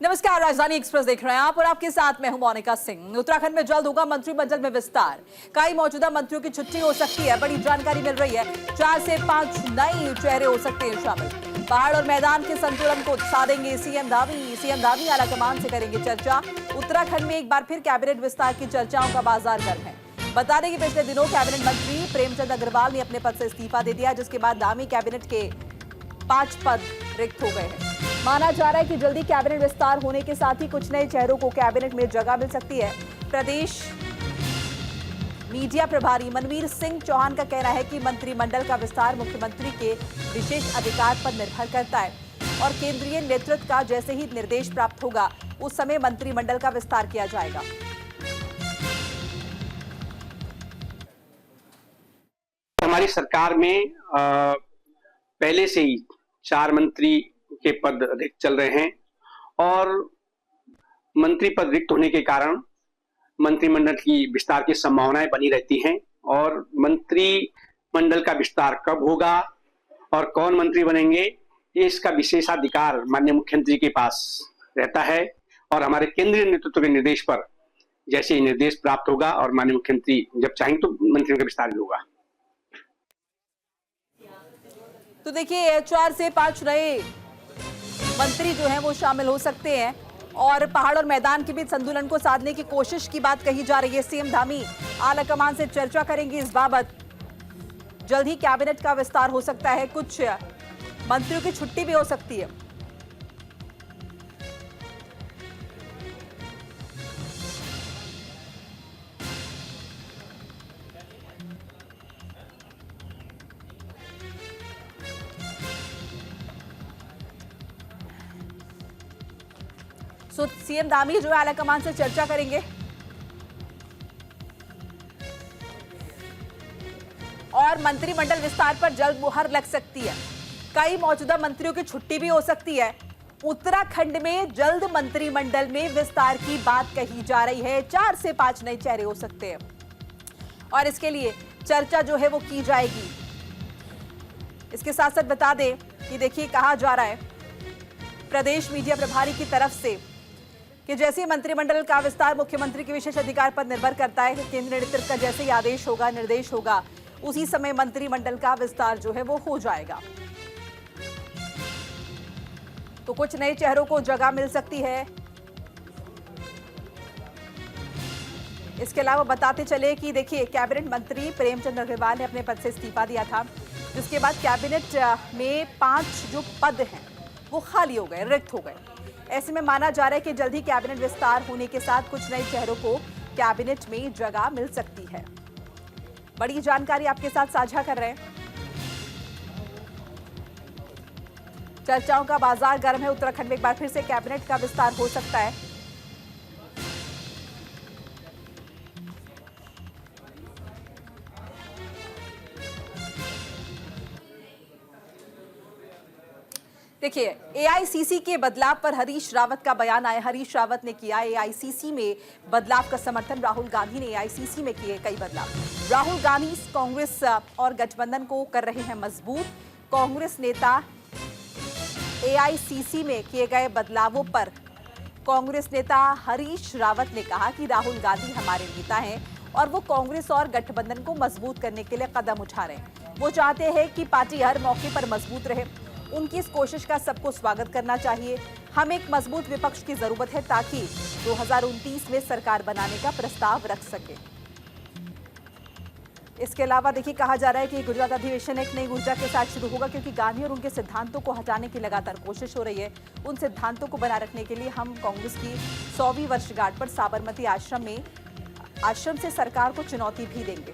नमस्कार, राजधानी एक्सप्रेस देख रहे हैं आप और आपके साथ मैं हूं मोनिका सिंह। उत्तराखंड में जल्द होगा मंत्रिमंडल में विस्तार। कई मौजूदा मंत्रियों की छुट्टी हो सकती है, बड़ी जानकारी मिल रही है। 4 से 5 नए चेहरे हो सकते हैं शामिल। पहाड़ और मैदान के संतुलन को साधेंगे सीएम धामी आलाकमान से करेंगे चर्चा। उत्तराखंड में एक बार फिर कैबिनेट विस्तार की चर्चाओं का बाजार गर्म है। बता दें कि पिछले दिनों कैबिनेट मंत्री प्रेमचंद अग्रवाल ने अपने पद से इस्तीफा दे दिया, जिसके बाद धामी कैबिनेट के 5 पद रिक्त हो गए हैं। माना जा रहा है कि जल्दी कैबिनेट विस्तार होने के साथ ही कुछ नए चेहरों को कैबिनेट में जगह मिल सकती है। प्रदेश मीडिया प्रभारी मनवीर सिंह चौहान का कहना है कि मंत्रिमंडल का विस्तार मुख्यमंत्री के विशेष अधिकार पर निर्भर करता है और केंद्रीय नेतृत्व का जैसे ही निर्देश प्राप्त होगा उस समय मंत्रिमंडल का विस्तार किया जाएगा। हमारी सरकार में पहले से ही 4 मंत्री के पद रिक्त चल रहे हैं और मंत्री पद रिक्त होने के कारण मंत्रिमंडल की विस्तार की संभावनाएं बनी रहती हैं। और मंत्रिमंडल का विस्तार कब होगा और कौन मंत्री बनेंगे, ये इसका विशेषाधिकार माननीय मुख्यमंत्री के पास रहता है और हमारे केंद्रीय नेतृत्व के निर्देश पर जैसे ही निर्देश प्राप्त होगा और माननीय मुख्यमंत्री जब चाहेंगे तो मंत्रियों का विस्तार भी होगा। तो देखिए 4 से 5 नए मंत्री जो हैं वो शामिल हो सकते हैं और पहाड़ और मैदान के बीच संतुलन को साधने की कोशिश की बात कही जा रही है। सीएम धामी आलाकमान से चर्चा करेंगे इस बाबत। जल्द ही कैबिनेट का विस्तार हो सकता है, कुछ मंत्रियों की छुट्टी भी हो सकती है। सो सीएम धामी जो है आलाकमान से चर्चा करेंगे और मंत्रिमंडल विस्तार पर जल्द मुहर लग सकती है। कई मौजूदा मंत्रियों की छुट्टी भी हो सकती है। उत्तराखंड में जल्द मंत्रिमंडल में विस्तार की बात कही जा रही है। 4 से 5 नए चेहरे हो सकते हैं और इसके लिए चर्चा जो है वो की जाएगी। इसके साथ साथ बता दें कि देखिए कहा जा रहा है प्रदेश मीडिया प्रभारी की तरफ से कि जैसे मंत्रिमंडल का विस्तार मुख्यमंत्री के विशेष अधिकार पर निर्भर करता है कि केंद्रीय नेतृत्व का जैसे ही आदेश होगा, निर्देश होगा, उसी समय मंत्रिमंडल का विस्तार जो है वो हो जाएगा। तो कुछ नए चेहरों को जगह मिल सकती है। इसके अलावा बताते चले कि देखिए कैबिनेट मंत्री प्रेमचंद अग्रवाल ने अपने पद से इस्तीफा दिया था, जिसके बाद कैबिनेट में 5 जो पद हैं वो खाली हो गए, रिक्त हो गए। ऐसे में माना जा रहा है कि जल्द ही कैबिनेट विस्तार होने के साथ कुछ नए चेहरों को कैबिनेट में जगह मिल सकती है। बड़ी जानकारी आपके साथ साझा कर रहे हैं। चर्चाओं का बाजार गर्म है। उत्तराखंड में एक बार फिर से कैबिनेट का विस्तार हो सकता है। देखिए एआईसीसी के बदलाव पर हरीश रावत का बयान आया। हरीश रावत ने किया एआईसीसी में बदलाव का समर्थन। राहुल गांधी ने एआईसीसी में किए कई बदलाव। राहुल गांधी कांग्रेस और गठबंधन को कर रहे हैं मजबूत। कांग्रेस नेता एआईसीसी में किए गए बदलावों पर कांग्रेस नेता हरीश रावत ने कहा कि राहुल गांधी हमारे नेता हैं और वो कांग्रेस और गठबंधन को मजबूत करने के लिए कदम उठा रहे हैं। वो चाहते हैं कि पार्टी हर मौके पर मजबूत रहे। उनकी इस कोशिश का सबको स्वागत करना चाहिए। हमें एक मजबूत विपक्ष की जरूरत है ताकि 2029 में सरकार बनाने का प्रस्ताव रख सके। इसके अलावा देखिए कहा जा रहा है कि गुजरात अधिवेशन एक नई ऊर्जा के साथ शुरू होगा, क्योंकि गांधी और उनके सिद्धांतों को हटाने की लगातार कोशिश हो रही है। उन सिद्धांतों को बनाए रखने के लिए हम कांग्रेस की 100वीं वर्षगांठ पर साबरमती आश्रम से सरकार को चुनौती भी देंगे।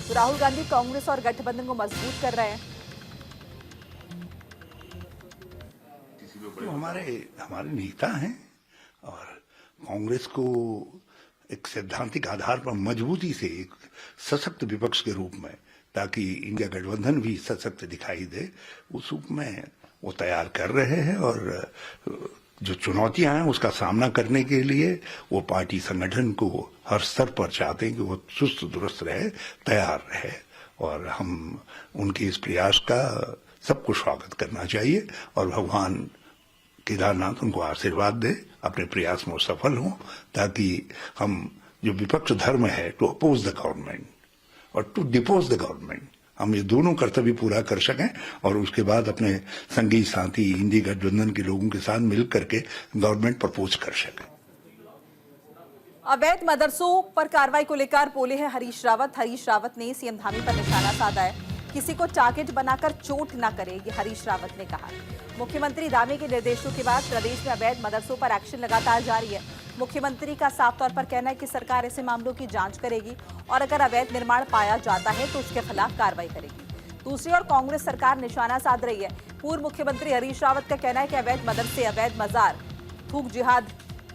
तो राहुल गांधी कांग्रेस और गठबंधन को मजबूत कर रहे हैं। तो हमारे नेता हैं और कांग्रेस को एक सैद्धांतिक आधार पर मजबूती से एक सशक्त विपक्ष के रूप में, ताकि इंडिया गठबंधन भी सशक्त दिखाई दे, उस रूप में वो तैयार कर रहे हैं। और जो चुनौतियां हैं उसका सामना करने के लिए वो पार्टी संगठन को हर स्तर पर चाहते हैं कि वो चुस्त दुरुस्त रहे, तैयार रहे। और हम उनके इस प्रयास का सबको स्वागत करना चाहिए और भगवान केदारनाथ उनको आशीर्वाद दे, अपने प्रयास में सफल हों, ताकि हम जो विपक्ष धर्म है टू अपोज द गवर्नमेंट और टू डिपोज द गवर्नमेंट, हम ये दोनों कर्तव्य पूरा कर सकें और उसके बाद अपने संगी साथी इंडी गठबंधन के लोगों के साथ मिल करके गवर्नमेंट प्रपोज कर सकें। अवैध मदरसों पर कार्रवाई को लेकर बोले हैं हरीश रावत। हरीश रावत ने सीएम धामी पर निशाना साधा है। किसी को टारगेट बनाकर चोट न करे, ये हरीश रावत ने कहा। मुख्यमंत्री धामी के निर्देशों के बाद प्रदेश में अवैध मदरसों पर एक्शन लगातार जारी है। मुख्यमंत्री का साफ तौर पर कहना है कि सरकार ऐसे मामलों की जांच करेगी और अगर अवैध निर्माण पाया जाता है तो उसके खिलाफ कार्रवाई करेगी। दूसरी ओर कांग्रेस सरकार निशाना साध रही है। पूर्व मुख्यमंत्री हरीश रावत का कहना है कि अवैध मदरसे, अवैध मजार, थूक जिहाद,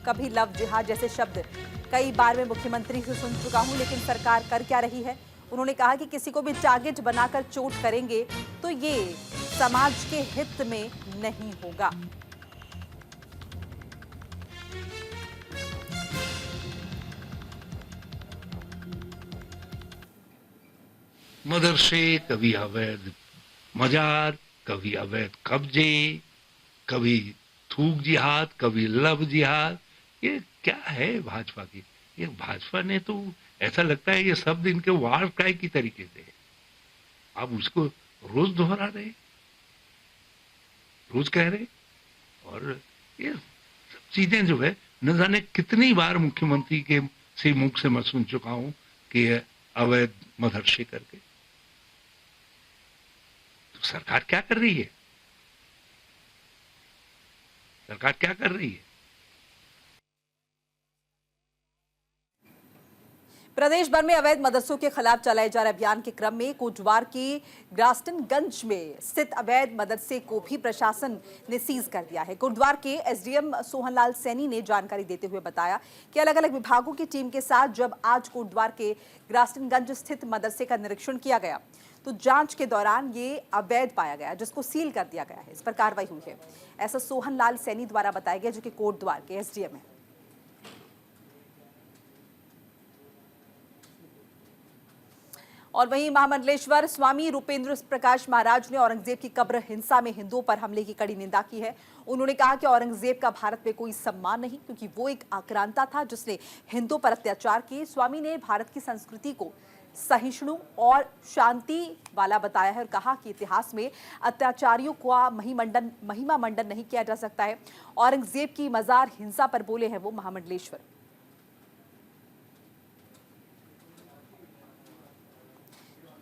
कभी लव जिहाद जैसे शब्द कई बार मैं मुख्यमंत्री से सुन चुका हूं, लेकिन सरकार कर क्या रही है। उन्होंने कहा कि किसी को भी टारगेट बनाकर चोट करेंगे तो ये समाज के हित में नहीं होगा। मदरसे, कभी अवैध मजार, कभी अवैध कब्जे, कभी थूक जिहाद, कभी लव जिहाद, ये क्या है भाजपा की। ये भाजपा ने तो ऐसा लगता है ये शब्द इनके वार क्राई की तरीके से है। आप उसको रोज दोहरा रहे, रोज कह रहे, और ये सब चीजें जो है न जाने कितनी बार मुख्यमंत्री के से मुख से मैं सुन चुका हूं कि अवैध मदरसे करके। तो सरकार क्या कर रही है? सरकार क्या कर रही है? प्रदेश भर में अवैध मदरसों के खिलाफ चलाए जा रहे अभियान के क्रम में कोटद्वार की ग्रास्टनगंज में स्थित अवैध मदरसे को भी प्रशासन ने सीज कर दिया है। कोटद्वार के एसडीएम सोहनलाल सैनी ने जानकारी देते हुए बताया कि अलग अलग विभागों की टीम के साथ जब आज कोटद्वार के ग्रास्टनगंज स्थित मदरसे का निरीक्षण किया गया तो जांच के दौरान ये अवैध पाया गया, जिसको सील कर दिया गया है। इस पर कार्रवाई हुई है, ऐसा सोहनलाल सैनी द्वारा बताया गया, जो कि कोटद्वार के एसडीएम है। और वहीं महामंडलेश्वर स्वामी रूपेंद्र प्रकाश महाराज ने औरंगजेब की कब्र हिंसा में हिंदुओं पर हमले की कड़ी निंदा की है। उन्होंने कहा कि औरंगजेब का भारत में कोई सम्मान नहीं, क्योंकि वो एक आक्रांता था जिसने हिंदुओं पर अत्याचार किए। स्वामी ने भारत की संस्कृति को सहिष्णु और शांति वाला बताया है और कहा कि इतिहास में अत्याचारियों का महिमा मंडन नहीं किया जा सकता है। औरंगजेब की मजार हिंसा पर बोले हैं वो महामंडलेश्वर।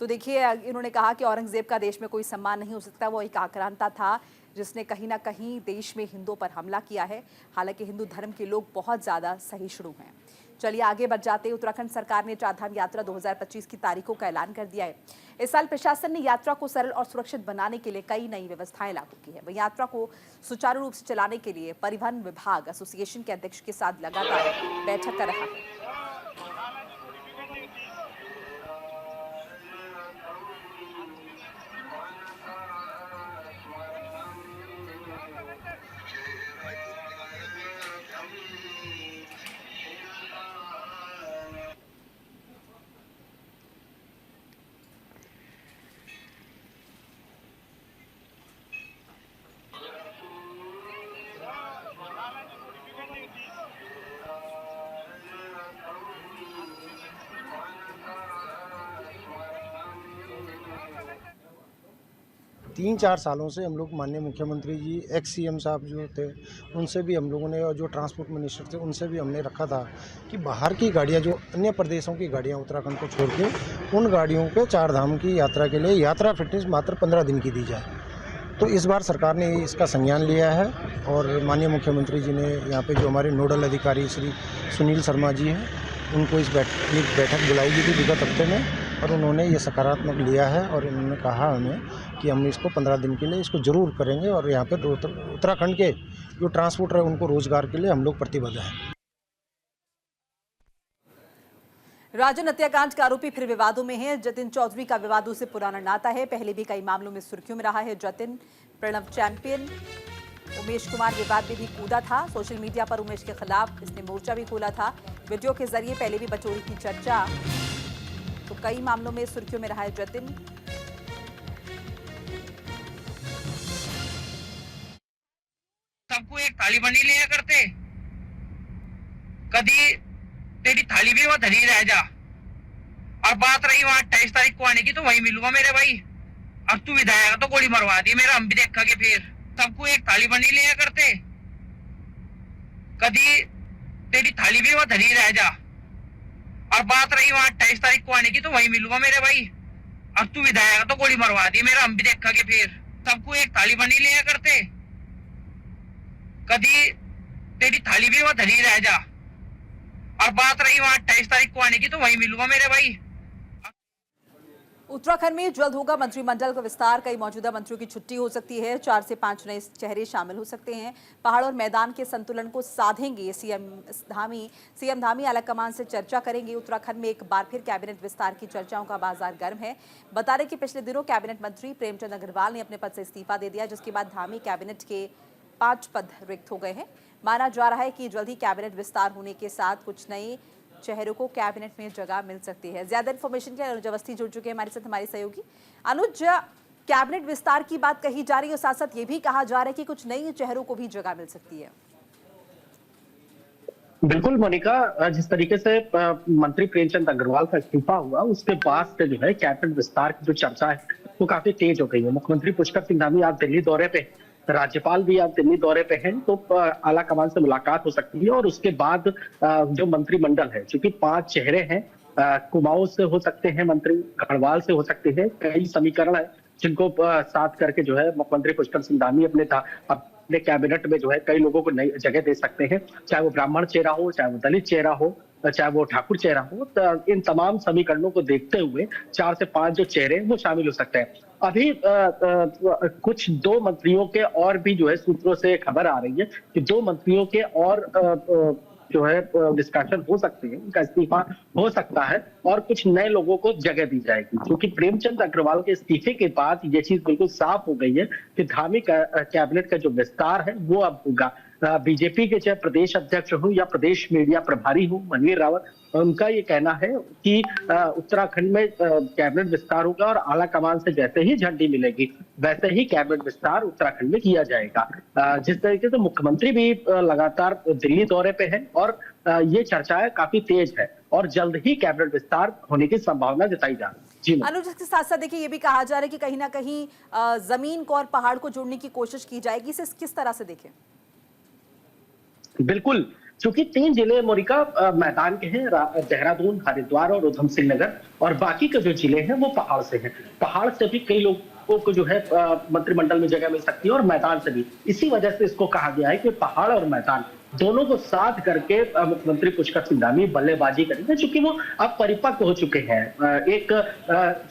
तो देखिए, इन्होंने कहा कि औरंगजेब का देश में कोई सम्मान नहीं हो सकता, वो एक आक्रांता था जिसने कहीं ना कहीं देश में हिंदुओं पर हमला किया है। हालांकि हिंदू धर्म के लोग बहुत ज्यादा सहिष्णु हैं। चलिए आगे बढ़ जाते हैं। उत्तराखंड सरकार ने चारधाम यात्रा 2025 की तारीखों का ऐलान कर दिया है। इस साल प्रशासन ने यात्रा को सरल और सुरक्षित बनाने के लिए कई नई व्यवस्थाएं लागू की है। वहीं यात्रा को सुचारू रूप से चलाने के लिए परिवहन विभाग एसोसिएशन के अध्यक्ष के साथ लगातार बैठक कर रहा है। तीन चार सालों से हम लोग माननीय मुख्यमंत्री जी, एक्स सीएम साहब जो थे उनसे भी हम लोगों ने, और जो ट्रांसपोर्ट मिनिस्टर थे उनसे भी हमने रखा था कि बाहर की गाड़ियां, जो अन्य प्रदेशों की गाड़ियां उत्तराखंड को छोड़ के, उन गाड़ियों को चार धाम की यात्रा के लिए यात्रा फिटनेस मात्र 15 दिन की दी जाए। तो इस बार सरकार ने इसका संज्ञान लिया है और माननीय मुख्यमंत्री जी ने यहाँ पे जो हमारे नोडल अधिकारी श्री सुनील शर्मा जी हैं, उनको एक बैठक बुलाई गई थी विगत हफ्ते में, और उन्होंने ये सकारात्मक लिया है और उन्होंने कहा हमें कि हम इसको 15 दिन के लिए इसको ज़रूर करेंगे और यहाँ पर उत्तराखंड के जो ट्रांसपोर्टर है उनको रोजगार के लिए हम लोग प्रतिबद्ध हैं। राजन हत्याकांड का आरोपी फिर विवादों में है। जतिन चौधरी का विवादों से पुराना नाता है, पहले भी कई मामलों में सुर्खियों में रहा है। जतिन प्रणव चैंपियन उमेश कुमार विवाद में भी कूदा था। सोशल मीडिया पर उमेश के खिलाफ इसने मोर्चा भी खोला था। वीडियो के जरिए पहले भी बचौरी की चर्चा, तो कई मामलों में सुर्खियों में रहा है जतिन। सबको एक थाली बनी लिया करते, कभी तेरी थाली भी वो धरी रह जा। और बात रही वहां 28 तारीख को आने की, तो वही मिलूंगा मेरे भाई। अब तू विधायक तो गोली मरवा दी मेरा, हम भी देखा के फिर सबको एक थाली बनी लिया करते, कभी तेरी थाली भी वो धरी रह जा। और बात रही वहां 28 तारीख को आने की, तो वही मिलूंगा मेरे भाई। अब तू विधायक तो गोली मरवा दी मेरा, हम भी देखा के फिर सबको एक थाली बनी लिया करते, कभी तेरी थाली भी वो धरी रह जा। और बात रही वहां 28 तारीख को आने की, तो वही मिलूंगा मेरे भाई। उत्तराखंड में जल्द होगा मंत्रिमंडल का विस्तार। कई मौजूदा मंत्रियों की छुट्टी हो सकती है। 4 से 5 नए चेहरे शामिल हो सकते हैं। पहाड़ और मैदान के संतुलन को साधेंगे सीएम धामी आलाकमान से चर्चा करेंगे। उत्तराखंड में एक बार फिर कैबिनेट विस्तार की चर्चाओं का बाजार गर्म है। बता दें कि पिछले दिनों कैबिनेट मंत्री प्रेमचंद अग्रवाल ने अपने पद से इस्तीफा दे दिया, जिसके बाद धामी कैबिनेट के 5 पद रिक्त हो गए हैं। माना जा रहा है कि जल्द ही कैबिनेट विस्तार होने के साथ कुछ नए चेहरों को कैबिनेट में जगह मिल सकती है। ज्यादा इन्फॉर्मेशन के लिए अनुज अवस्थी जुड़ चुके हैं हमारे साथ, हमारे सहयोगी। अनुज, कैबिनेट विस्तार की बात कही जा रही है और साथ साथ ये भी कहा जा रहा है कि कुछ नए चेहरों को भी जगह मिल सकती है। बिल्कुल मोनिका, जिस तरीके से मंत्री प्रेमचंद अग्रवाल का इस्तीफा हुआ, उसके बाद से जो है कैबिनेट विस्तार की जो चर्चा है वो काफी तेज हो गई है। मुख्यमंत्री पुष्कर सिंह धामी आज दिल्ली दौरे पे, राज्यपाल भी आज दिल्ली दौरे पे हैं, तो आला कमान से मुलाकात हो सकती है। और उसके बाद जो मंत्रिमंडल है, क्योंकि 5 चेहरे हैं, कुमाऊं से हो सकते हैं मंत्री, गढ़वाल से हो सकते हैं, कई समीकरण है जिनको साथ करके जो है मुख्यमंत्री पुष्कर सिंह धामी अपने कैबिनेट में जो है कई लोगों को नई जगह दे सकते हैं, चाहे वो ब्राह्मण चेहरा हो, चाहे वो दलित चेहरा हो, चाहे वो ठाकुर चेहरा हो। तो इन तमाम समीकरणों को देखते हुए 4 से 5 जो चेहरे हैं वो शामिल हो सकते हैं। अभी कुछ 2 मंत्रियों के और भी जो है सूत्रों से खबर आ रही है कि 2 मंत्रियों के और जो है डिस्कशन हो सकते हैं, उनका इस्तीफा हो सकता है और कुछ नए लोगों को जगह दी जाएगी। क्योंकि प्रेमचंद अग्रवाल के इस्तीफे के बाद ये चीज बिल्कुल साफ हो गई है कि धामी कैबिनेट का जो विस्तार है वो अब होगा। बीजेपी के चाहे प्रदेश अध्यक्ष हो या प्रदेश मीडिया प्रभारी हो मनवीर रावत, उनका ये कहना है कि उत्तराखंड में कैबिनेट विस्तार होगा और आला कमान से जैसे ही झंडी मिलेगी वैसे ही कैबिनेट विस्तार उत्तराखंड में किया जाएगा। जिस तरीके से मुख्यमंत्री भी लगातार दिल्ली दौरे पे हैं और ये चर्चाएं काफी तेज है और जल्द ही कैबिनेट विस्तार होने की संभावना जताई जा रही है। अनुज, इसके साथ साथ देखिए ये भी कहा जा रहा है कि कहीं ना कहीं जमीन को और पहाड़ को जोड़ने की कोशिश की जाएगी। इसे किस तरह से देखें? बिल्कुल, क्योंकि 3 जिले मोनिका मैदान के हैं, देहरादून, हरिद्वार और उधम सिंह नगर, और बाकी के जो जिले हैं वो पहाड़ से हैं। पहाड़ से भी कई लोगों को जो है मंत्रिमंडल में जगह मिल सकती है और मैदान से भी। इसी वजह से इसको कहा गया है कि पहाड़ और मैदान दोनों को साथ करके मुख्यमंत्री पुष्कर सिंह धामी बल्लेबाजी करेंगे, क्योंकि वो अब परिपक्व हो चुके हैं। एक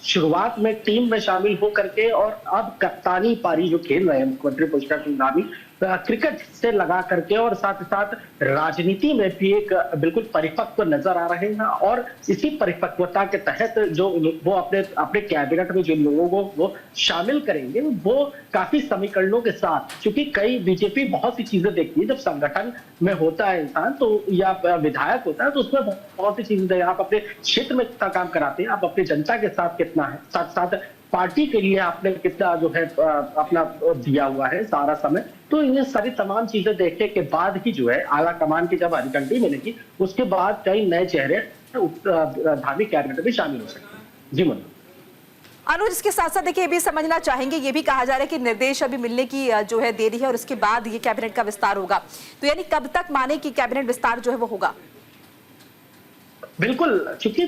शुरुआत में टीम में शामिल हो करके और अब कप्तानी पारी जो खेल रहे हैं मुख्यमंत्री पुष्कर सिंह धामी, क्रिकेट से लगा करके और साथ ही साथ राजनीति में भी एक बिल्कुल परिपक्व नजर आ रहे हैं। और इसी परिपक्वता के तहत जो वो अपने कैबिनेट में जिन लोगों को वो शामिल करेंगे वो काफी समीकरणों के साथ, क्योंकि कई बीजेपी बहुत सी चीजें देखती है। जब संगठन में होता है इंसान तो या विधायक होता है तो उसमें बहुत सी चीजें, आप अपने क्षेत्र में कितना काम कराते हैं, आप अपनी जनता के साथ कितना है, साथ साथ पार्टी के लिए आपने कितना जो है अपना दिया हुआ है सारा समय। तो ये सारी तमाम चीजें देखने के बाद ही जो है आला कमान की जब हरी झंडी मिलेगी उसके बाद कई नए चेहरे धामी कैबिनेट में शामिल हो सकते हैं। जी मन अनुज, इसके साथ साथ देखिए ये भी समझना चाहेंगे, ये भी कहा जा रहा है कि निर्देश अभी मिलने की जो है देरी है और उसके बाद ये कैबिनेट का विस्तार होगा। तो यानी कब तक माने कि कैबिनेट विस्तार जो है वो होगा? बिल्कुल, क्योंकि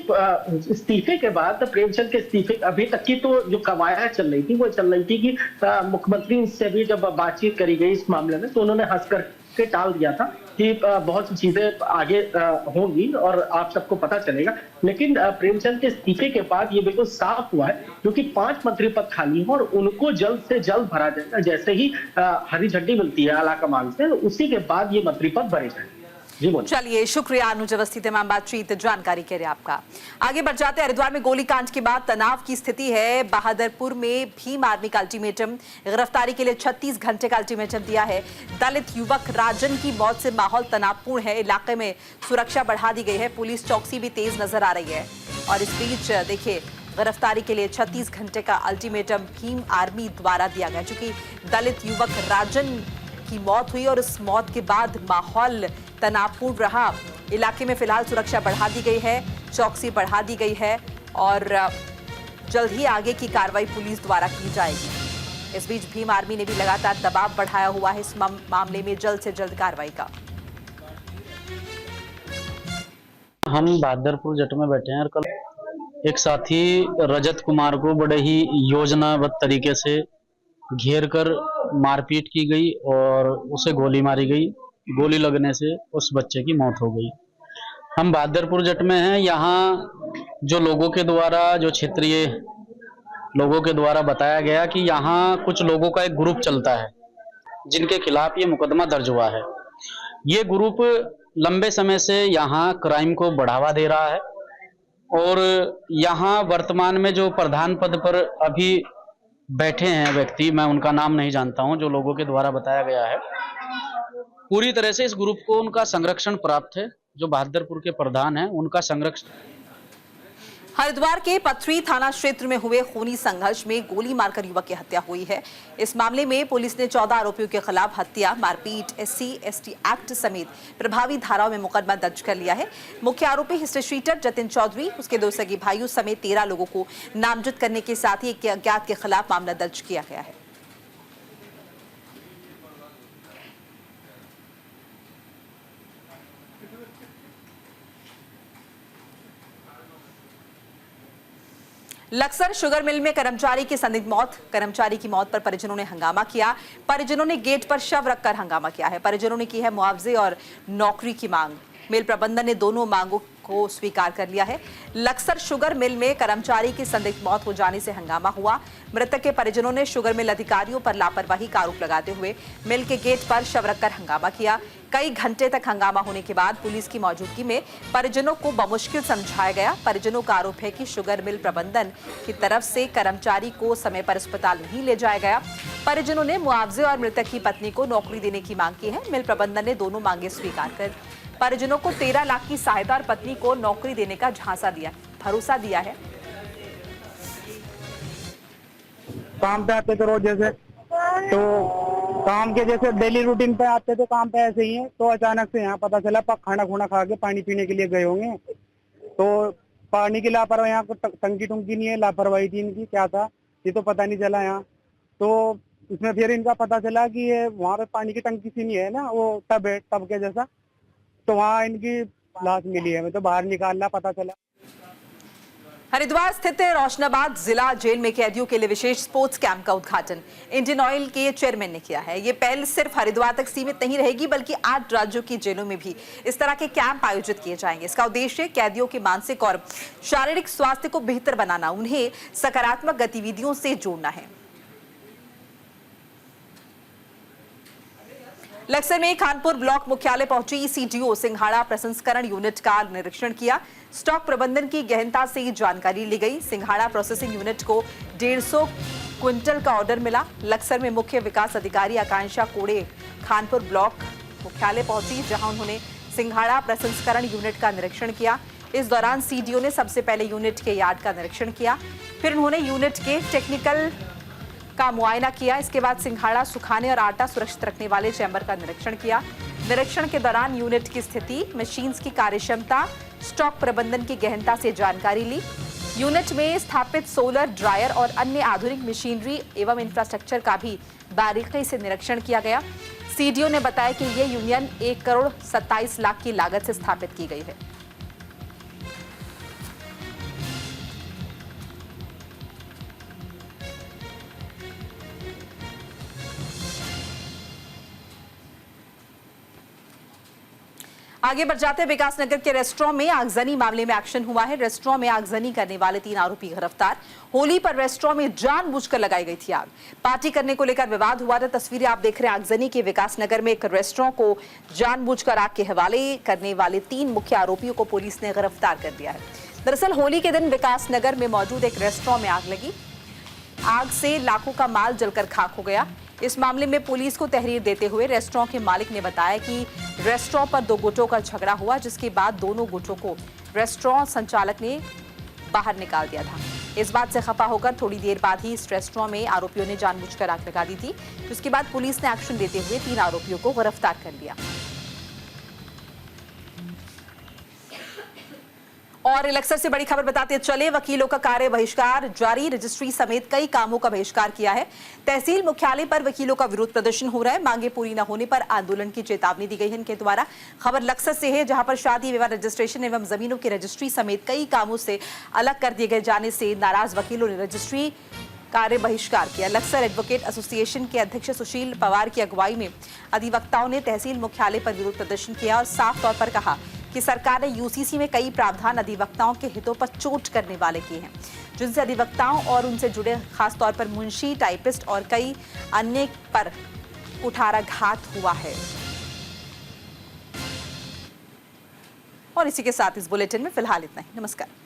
इस्तीफे के बाद प्रेमचंद के इस्तीफे अभी तक की तो जो कवायद चल रही थी वो चल रही थी कि मुख्यमंत्री से भी जब बातचीत करी गई इस मामले में तो उन्होंने हंस करके टाल दिया था कि बहुत सी चीजें आगे होंगी और आप सबको पता चलेगा। लेकिन प्रेमचंद के इस्तीफे के बाद ये बिल्कुल साफ हुआ है, क्योंकि 5 मंत्री पद खाली हैं और उनको जल्द से जल्द भरा जाएगा। जैसे ही हरी झंडी मिलती है आला कमान से, उसी के बाद ये मंत्री पद भरे जाएंगे। चलिए, शुक्रिया अनुज अवस्थी, तमाम बातचीत जानकारी के लिए आपका। आगे बढ़ जाते हैं। हरिद्वार में गोलीकांड के बाद तनाव की स्थिति है। बहादुरपुर में भीम आर्मी का अल्टीमेटम, गिरफ्तारी के लिए 36 घंटे का अल्टीमेटम दिया है। दलित युवक राजन की मौत से माहौल तनावपूर्ण है। इलाके में सुरक्षा बढ़ा दी गई है, पुलिस चौकसी भी तेज नजर आ रही है। और इस बीच देखिए गिरफ्तारी के लिए 36 घंटे का अल्टीमेटम भीम आर्मी द्वारा दिया गया, क्योंकि दलित युवक राजन की मौत हुई और इस मौत के बाद माहौल तनावपूर्ण रहा। इलाके में फिलहाल सुरक्षा बढ़ा दी गई है, चौकसी बढ़ा दी गई है और जल्द ही आगे की कार्रवाई पुलिस द्वारा की जाएगी। इस बीच भीम आर्मी ने भी लगातार दबाव बढ़ाया हुआ है इस मामले में जल्द से जल्द कार्रवाई का। हम बहादुरपुर जट में बैठे हैं और कल एक साथी रजत कुमार को बड़े ही योजनाबद्ध तरीके से घेर कर मारपीट की गई और उसे गोली मारी गई। गोली लगने से उस बच्चे की मौत हो गई। हम बहादुरपुर जट में हैं। यहाँ जो लोगों के द्वारा, जो क्षेत्रीय लोगों के द्वारा बताया गया कि यहाँ कुछ लोगों का एक ग्रुप चलता है जिनके खिलाफ ये मुकदमा दर्ज हुआ है। ये ग्रुप लंबे समय से यहाँ क्राइम को बढ़ावा दे रहा है और यहाँ वर्तमान में जो प्रधान पद पर अभी बैठे हैं व्यक्ति, मैं उनका नाम नहीं जानता हूं, जो लोगों के द्वारा बताया गया है, पूरी तरह से इस ग्रुप को उनका संरक्षण प्राप्त है। जो बहादुरपुर के प्रधान हैं उनका संरक्षण। हरिद्वार के पथरी थाना क्षेत्र में हुए खूनी संघर्ष में गोली मारकर युवक की हत्या हुई है। इस मामले में पुलिस ने 14 आरोपियों के खिलाफ हत्या, मारपीट, SC/ST एक्ट समेत प्रभावी धाराओं में मुकदमा दर्ज कर लिया है। मुख्य आरोपी हिस्ट्री शीटर जतिन चौधरी, उसके 2 सगे भाइयों समेत 13 लोगों को नामजद करने के साथ ही एक अज्ञात के खिलाफ मामला दर्ज किया गया है। लक्सर शुगर मिल में कर्मचारी की संदिग्ध मौत। कर्मचारी की मौत पर परिजनों ने हंगामा किया। परिजनों ने गेट पर शव रखकर हंगामा किया है। परिजनों ने की है मुआवजे और नौकरी की मांग। मिल प्रबंधन ने दोनों मांगों को स्वीकार कर लिया है। लक्सर शुगर मिल में कर्मचारी की संदिग्ध मौत हो जाने से हंगामा हुआ। मृतक के परिजनों ने शुगर मिल अधिकारियों पर लापरवाही का आरोप लगाते हुए मिल के गेट पर शव रखकर हंगामा किया। कई घंटे तक हंगामा होने के बाद पुलिस की मौजूदगी में परिजनों को बमुश्किल समझाया गया। परिजनों का आरोप है कि शुगर मिल प्रबंधन की तरफ से कर्मचारी को समय पर अस्पताल नहीं ले जाया गया। परिजनों ने मुआवजे और मृतक की पत्नी को नौकरी देने की मांग की है। मिल प्रबंधन ने दोनों मांगे स्वीकार कर परिजनों को 13 लाख की सहायता और पत्नी को नौकरी देने का भरोसा दिया है। काम पे आते थे रोज, जैसे तो काम के जैसे डेली रूटीन पे आते थे, काम पे ऐसे ही है। तो अचानक से यहाँ पता चला खाना खुना खा के पानी पीने के लिए गए होंगे, तो पानी की लापरवाही, यहाँ को टंकी टुंकी नहीं है, लापरवाही थी इनकी, क्या था ये तो पता नहीं चला यहाँ। तो इसमें फिर इनका पता चला कि ये वहाँ पे पानी की टंकी सी नहीं है ना, वो टब है, टब के जैसा, तो वहाँ इनकी लाश मिली है। तो बाहर निकालना पता चला। हरिद्वार स्थित रोशनाबाद जिला जेल में कैदियों के लिए विशेष स्पोर्ट्स कैंप का उद्घाटन इंडियन ऑयल के चेयरमैन ने किया है। ये पहल सिर्फ हरिद्वार तक सीमित नहीं रहेगी, बल्कि 8 राज्यों की जेलों में भी इस तरह के कैंप आयोजित किए जाएंगे। इसका उद्देश्य कैदियों के मानसिक और शारीरिक स्वास्थ्य को बेहतर बनाना, उन्हें सकारात्मक गतिविधियों से जोड़ना है। लक्सर में खानपुर ब्लॉक मुख्यालय पहुंची CDO सिंघाड़ा प्रसंस्करण यूनिट का निरीक्षण किया। स्टॉक प्रबंधन की गहनता से जानकारी ली गई। सिंघाड़ा प्रोसेसिंग यूनिट को 150 क्विंटल का ऑर्डर मिला। लक्सर में मुख्य विकास अधिकारी आकांक्षा कोड़े खानपुर ब्लॉक मुख्यालय पहुंची, जहां उन्होंने सिंघाड़ा प्रसंस्करण यूनिट का निरीक्षण किया। इस दौरान CDO ने सबसे पहले यूनिट के यार्ड का निरीक्षण किया, फिर उन्होंने यूनिट के टेक्निकल का मुआयना किया। इसके बाद सिंघाड़ा सुखाने और आटा सुरक्षित रखने वाले चैम्बर का निरीक्षण किया। निरीक्षण के दौरान यूनिट की स्थिति, मशीन्स की कार्यक्षमता, स्टॉक प्रबंधन की गहनता से जानकारी ली। यूनिट में स्थापित सोलर, ड्रायर और अन्य आधुनिक मशीनरी एवं इंफ्रास्ट्रक्चर का भी बारीकी से निरीक्षण किया गया। CDO ने बताया कि ये यूनियन 1 करोड़ 27 लाख की लागत से स्थापित की गई है। आगे बढ़ जाते हैं। विकासनगर के रेस्टोरेंट में आगजनी मामले में एक्शन हुआ है। रेस्टोरेंट में आगजनी करने वाले 3 आरोपी गिरफ्तार। होली पर रेस्टोरेंट में जानबूझकर लगाई गई थी आग। पार्टी करने को लेकर विवाद हुआ था। तस्वीरें आप देख रहे हैं आगजनी के। विकासनगर में एक रेस्टोरेंट को जानबूझकर आग के हवाले करने वाले 3 मुख्य आरोपियों को पुलिस ने गिरफ्तार कर लिया है। दरअसल होली के दिन विकासनगर में मौजूद एक रेस्टोरेंट में आग लगी। आग से लाखों का माल जलकर खाक हो गया। इस मामले में पुलिस को तहरीर देते हुए रेस्टोरेंट के मालिक ने बताया कि रेस्टोरेंट पर 2 गुटों का झगड़ा हुआ, जिसके बाद दोनों गुटों को रेस्टोरेंट संचालक ने बाहर निकाल दिया था। इस बात से खफा होकर थोड़ी देर बाद ही इस रेस्टोरेंट में आरोपियों ने जानबूझकर आग लगा दी थी। उसके बाद पुलिस ने एक्शन लेते हुए 3 आरोपियों को गिरफ्तार कर लिया। और इलेक्शन से बड़ी खबर बताते चले, वकीलों का कार्य बहिष्कार जारी, रजिस्ट्री समेत कई कामों का बहिष्कार किया है। तहसील मुख्यालय पर वकीलों का विरोध प्रदर्शन हो रहा है। मांगे पूरी न होने पर आंदोलन की चेतावनी दी गई है इनके द्वारा। खबर लक्सर से है, जहां पर शादी विवाह रजिस्ट्रेशन एवं जमीनों की रजिस्ट्री समेत कई कामों से अलग कर दिए गए जाने से नाराज वकीलों ने रजिस्ट्री कार्य बहिष्कार किया। लक्सर एडवोकेट एसोसिएशन के अध्यक्ष सुशील पवार की अगुवाई में अधिवक्ताओं ने तहसील मुख्यालय पर विरोध प्रदर्शन किया और साफ तौर पर कहा कि सरकार ने यूसीसी में कई प्रावधान अधिवक्ताओं के हितों पर चोट करने वाले किए हैं, जिनसे अधिवक्ताओं और उनसे जुड़े खासतौर पर मुंशी, टाइपिस्ट और कई अन्य पर कुठाराघात हुआ है। और इसी के साथ इस बुलेटिन में फिलहाल इतना ही। नमस्कार।